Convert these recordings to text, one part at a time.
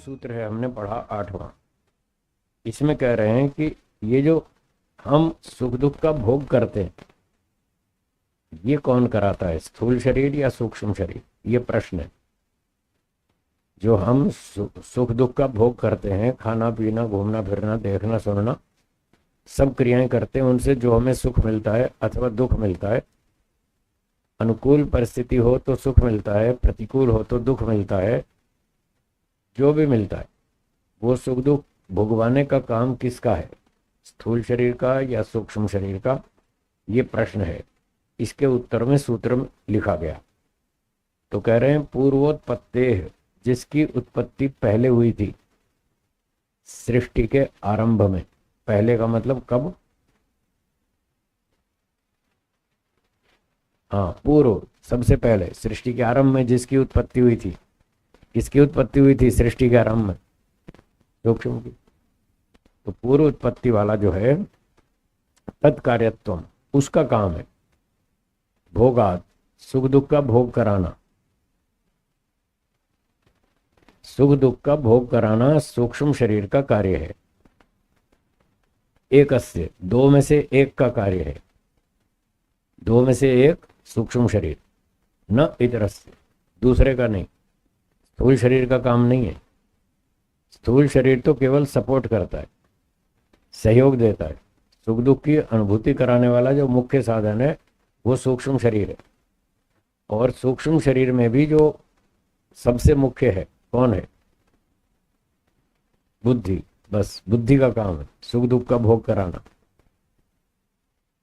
सूत्र है हमने पढ़ा 8वां। इसमें कह रहे हैं कि ये जो हम सुख दुख का भोग करते हैं ये कौन कराता है, स्थूल शरीर या सूक्ष्म शरीर? ये प्रश्न है। जो हम सुख दुख का भोग करते हैं, खाना पीना घूमना फिरना देखना सुनना सब क्रियाएं करते हैं, उनसे जो हमें सुख मिलता है अथवा दुख मिलता है, अनुकूल परिस्थिति हो तो सुख मिलता है, प्रतिकूल हो तो दुख मिलता है, जो भी मिलता है वो सुख दुख भोगवाने का काम किसका है, स्थूल शरीर का या सूक्ष्म शरीर का? ये प्रश्न है। इसके उत्तर में सूत्र में लिखा गया। तो कह रहे हैं पूर्वोत्पत्तेः, जिसकी उत्पत्ति पहले हुई थी सृष्टि के आरंभ में। पहले का मतलब कब? हाँ, पूर्व, सबसे पहले सृष्टि के आरंभ में जिसकी उत्पत्ति हुई थी। किसकी उत्पत्ति हुई थी सृष्टि के आरंभ में? सूक्ष्म की। तो पूर्व उत्पत्ति वाला जो है तत्कार्यत्वम, उसका काम है भोगात, सुख दुख का भोग कराना। सुख दुख का भोग कराना सूक्ष्म शरीर का कार्य है। एक से दो में से एक का कार्य है। दो में से एक सूक्ष्म शरीर, न इतर से, दूसरे का नहीं। स्थूल शरीर का काम नहीं है। स्थूल शरीर तो केवल सपोर्ट करता है, सहयोग देता है। सुख दुख की अनुभूति कराने वाला जो मुख्य साधन है वो सूक्ष्म शरीर है। और सूक्ष्म शरीर में भी जो सबसे मुख्य है कौन है? बुद्धि। बस बुद्धि का काम है सुख दुख का भोग कराना।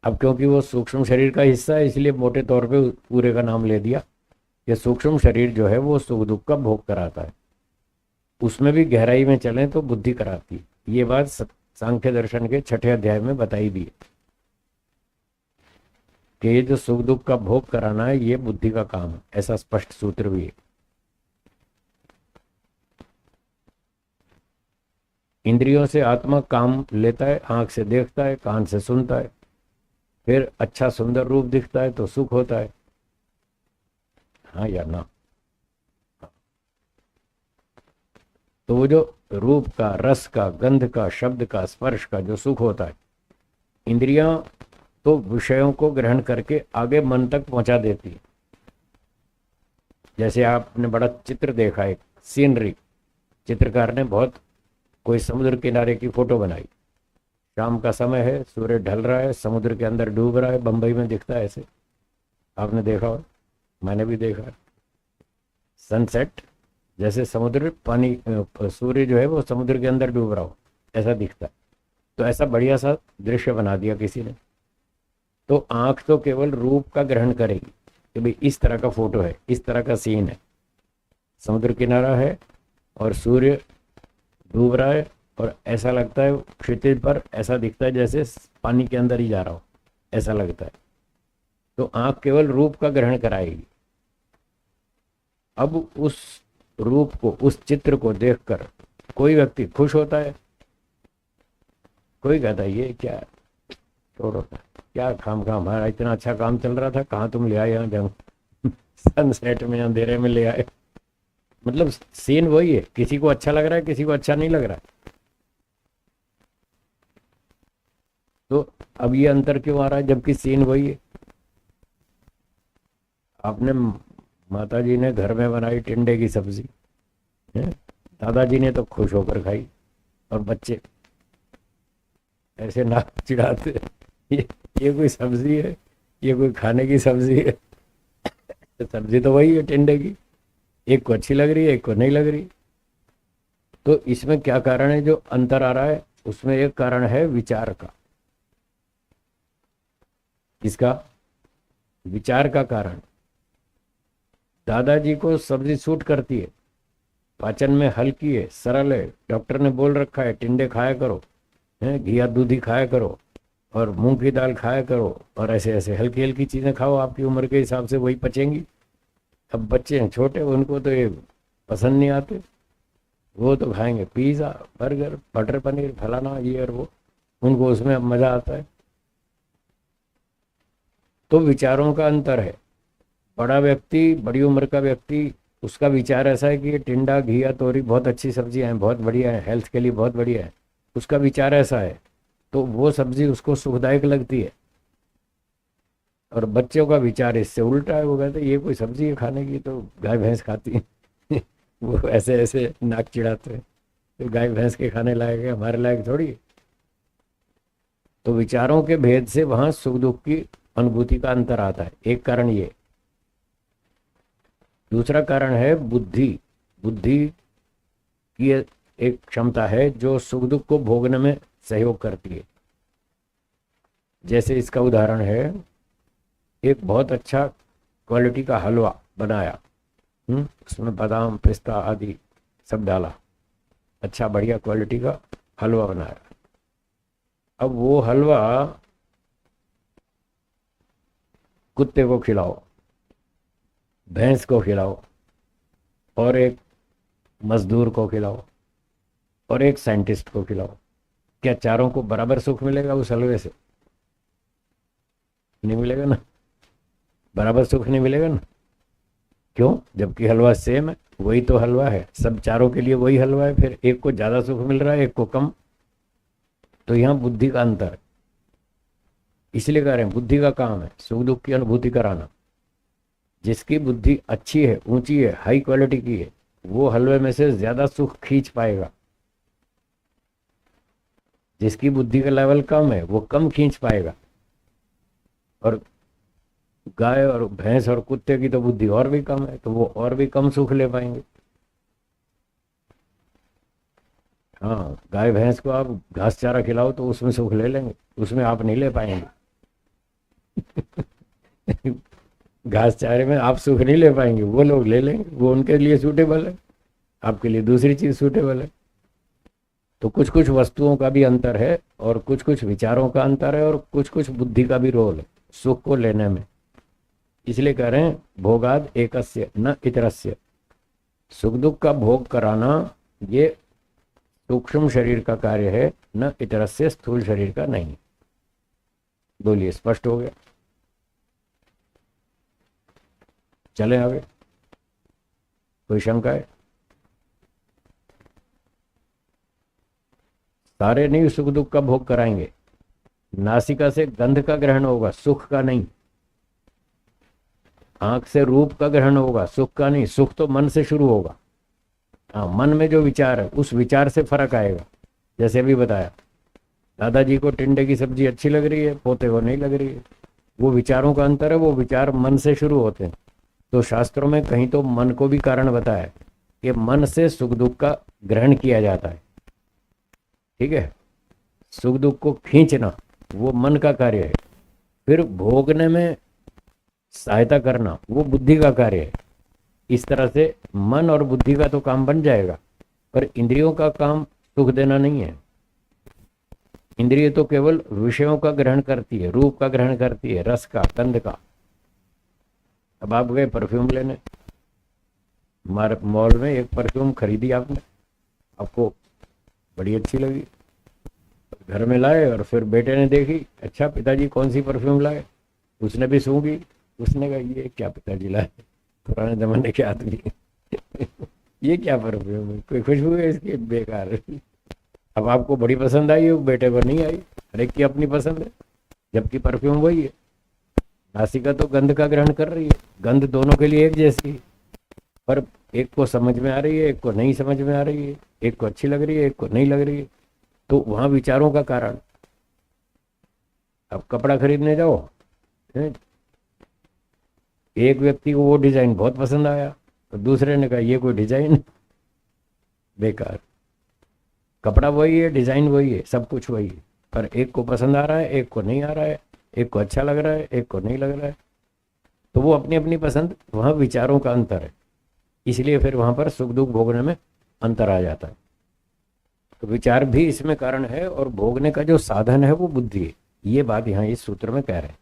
अब क्योंकि वो सूक्ष्म शरीर का हिस्सा है इसलिए मोटे तौर पे पूरे का नाम ले दिया कि सूक्ष्म शरीर जो है वो सुख दुख का भोग कराता है। उसमें भी गहराई में चलें तो बुद्धि कराती है। ये बात सांख्य दर्शन के 6ठे अध्याय में बताई दी है कि ये जो सुख दुख का भोग कराना है ये बुद्धि का काम है। ऐसा स्पष्ट सूत्र भी है। इंद्रियों से आत्मा काम लेता है, आंख से देखता है, कान से सुनता है, फिर अच्छा सुंदर रूप दिखता है तो सुख होता है। हाँ या ना? तो वो जो रूप का, रस का, गंध का, शब्द का, स्पर्श का जो सुख होता है, इंद्रियां तो विषयों को ग्रहण करके आगे मन तक पहुंचा देती है। जैसे आपने बड़ा चित्र देखा, एक सीनरी, चित्रकार ने बहुत, कोई समुद्र किनारे की फोटो बनाई, शाम का समय है, सूर्य ढल रहा है, समुद्र के अंदर डूब रहा है, बंबई में दिखता है ऐसे, आपने देखा हो, मैंने भी देखा है। सनसेट जैसे समुद्र, पानी, सूर्य जो है वो समुद्र के अंदर डूब रहा हो ऐसा दिखता है। तो ऐसा बढ़िया सा दृश्य बना दिया किसी ने। तो आंख तो केवल रूप का ग्रहण करेगी कि भाई इस तरह का फोटो है, इस तरह का सीन है, समुद्र किनारा है और सूर्य डूब रहा है और ऐसा लगता है क्षितिज पर, ऐसा दिखता है जैसे पानी के अंदर ही जा रहा हो, ऐसा लगता है। तो आंख केवल रूप का ग्रहण कराएगी। अब उस रूप को, उस चित्र को देखकर कोई व्यक्ति खुश होता है, कोई कहता है ये क्या, छोड़ो क्या खाम खा, हमारा इतना अच्छा काम चल रहा था, कहाँ तुम ले आए यहाँ जंग सनसेट में, अंधेरे में ले आए। मतलब सीन वही है, किसी को अच्छा लग रहा है, किसी को अच्छा नहीं लग रहा है। तो अब ये अंतर क्यों आ रहा है जबकि सीन वही है? आपने, माता जी ने घर में बनाई टिंडे की सब्जी है, दादाजी ने तो खुश होकर खाई, और बच्चे ऐसे नाक चिढ़ाते ये कोई सब्जी है, ये कोई खाने की सब्जी है? सब्जी तो वही है टिंडे की, एक को अच्छी लग रही है, एक को नहीं लग रही। तो इसमें क्या कारण है जो अंतर आ रहा है? उसमें एक कारण है विचार का। इसका विचार का कारण, दादाजी को सब्जी सूट करती है, पाचन में हल्की है, सरल है, डॉक्टर ने बोल रखा है टिंडे खाया करो, है घिया दूधी खाया करो, और मूंग की दाल खाया करो, और ऐसे ऐसे हल्की हल्की चीजें खाओ, आपकी उम्र के हिसाब से वही पचेंगी। अब बच्चे हैं छोटे, उनको तो ये पसंद नहीं आते, वो तो खाएंगे पिज़्ज़ा, बर्गर, बटर पनीर, फलाना ये और वो, उनको उसमें अब मज़ा आता है। तो विचारों का अंतर है। बड़ा व्यक्ति, बड़ी उम्र का व्यक्ति उसका विचार ऐसा है कि ये टिंडा घिया तोरी बहुत अच्छी सब्जियां हैं, बहुत बढ़िया है, हेल्थ के लिए बहुत बढ़िया है, उसका विचार ऐसा है, तो वो सब्जी उसको सुखदायक लगती है। और बच्चों का विचार इससे उल्टा है, वो कहते हैं ये कोई सब्जी है खाने की, तो गाय भैंस खाती है। वो ऐसे ऐसे नाक चिढ़ाते हैं, तो गाय भैंस के खाने लायक है, हमारे लायक थोड़ी है। तो विचारों के भेद से वहां सुख दुख की अनुभूति का अंतर आता है, एक कारण ये। दूसरा कारण है बुद्धि। बुद्धि की एक क्षमता है जो सुख दुख को भोगने में सहयोग करती है। जैसे इसका उदाहरण है, एक बहुत अच्छा क्वालिटी का हलवा बनाया, उसमें बादाम पिस्ता आदि सब डाला, अच्छा बढ़िया क्वालिटी का हलवा बनाया। अब वो हलवा कुत्ते को खिलाओ, भैंस को खिलाओ, और एक मजदूर को खिलाओ, और एक साइंटिस्ट को खिलाओ, क्या चारों को बराबर सुख मिलेगा उस हलवे से? नहीं मिलेगा ना, बराबर सुख नहीं मिलेगा ना। क्यों? जबकि हलवा सेम है, वही तो हलवा है, सब चारों के लिए वही हलवा है, फिर एक को ज्यादा सुख मिल रहा है, एक को कम। तो यहाँ बुद्धि का अंतर है। इसलिए कह रहे हैं बुद्धि का काम है सुख दुख की अनुभूति कराना। जिसकी बुद्धि अच्छी है, ऊंची है, हाई क्वालिटी की है, वो हलवे में से ज्यादा सुख खींच पाएगा। जिसकी बुद्धि का लेवल कम है वो कम खींच पाएगा। और गाय और भैंस और कुत्ते की तो बुद्धि और भी कम है, तो वो और भी कम सुख ले पाएंगे। हाँ, गाय भैंस को आप घास चारा खिलाओ तो उसमें सुख ले लेंगे, उसमें आप नहीं ले पाएंगे। घास चारे में आप सुख नहीं ले पाएंगे, वो लोग ले लेंगे, वो उनके लिए सूटेबल है, आपके लिए दूसरी चीज सूटेबल है। तो कुछ कुछ वस्तुओं का भी अंतर है, और कुछ कुछ विचारों का अंतर है, और कुछ कुछ बुद्धि का भी रोल है सुख को लेने में। इसलिए कह रहे हैं भोगाद एकस्य न इतरस्य। सुख दुख का भोग कराना ये सूक्ष्म शरीर का कार्य है, न इतरस्य स्थूल शरीर का नहीं। बोलिए, स्पष्ट हो गया? चले आगे, कोई शंका है? सारे नहीं सुख दुख का भोग कराएंगे। नासिका से गंध का ग्रहण होगा, सुख का नहीं। आंख से रूप का ग्रहण होगा, सुख का नहीं। सुख तो मन से शुरू होगा। हाँ, मन में जो विचार है उस विचार से फर्क आएगा। जैसे अभी बताया, दादाजी को टिंडे की सब्जी अच्छी लग रही है, पोते को नहीं लग रही है, वो विचारों का अंतर है, वो विचार मन से शुरू होते हैं। तो शास्त्रों में कहीं तो मन को भी कारण बताया कि मन से सुख दुख का ग्रहण किया जाता है। ठीक है, सुख दुख को खींचना वो मन का कार्य है, फिर भोगने में सहायता करना वो बुद्धि का कार्य है। इस तरह से मन और बुद्धि का तो काम बन जाएगा, पर इंद्रियों का काम सुख देना नहीं है। इंद्रिय तो केवल विषयों का ग्रहण करती है, रूप का ग्रहण करती है, रस का, गंध का। अब आप गए परफ्यूम लेने, मॉल में एक परफ्यूम खरीदी आपने, आपको बड़ी अच्छी लगी, घर में लाए, और फिर बेटे ने देखी, अच्छा पिताजी कौन सी परफ्यूम लाए, उसने भी सूंघी, उसने कहा ये क्या पिताजी लाए, पुराने जमाने के आदमी। ये क्या परफ्यूम है, कोई खुशबू है इसकी, बेकार। अब आपको बड़ी पसंद आई, वो बेटे को नहीं आई, हर एक की अपनी पसंद है, जबकि परफ्यूम वही है। नासिका तो गंध का ग्रहण कर रही है, गंध दोनों के लिए एक जैसी, पर एक को समझ में आ रही है, एक को नहीं समझ में आ रही है, एक को अच्छी लग रही है, एक को नहीं लग रही है। तो वहां विचारों का कारण। अब कपड़ा खरीदने जाओ, एक व्यक्ति को वो डिजाइन बहुत पसंद आया, तो दूसरे ने कहा ये कोई डिजाइन बेकार। कपड़ा वही है, डिजाइन वही है, सब कुछ वही है, पर एक को पसंद आ रहा है, एक को नहीं आ रहा है, एक को अच्छा लग रहा है, एक को नहीं लग रहा है। तो वो अपनी अपनी पसंद, वहां विचारों का अंतर है। इसलिए फिर वहां पर सुख दुख भोगने में अंतर आ जाता है। तो विचार भी इसमें कारण है, और भोगने का जो साधन है वो बुद्धि है। ये बात यहाँ इस सूत्र में कह रहे हैं।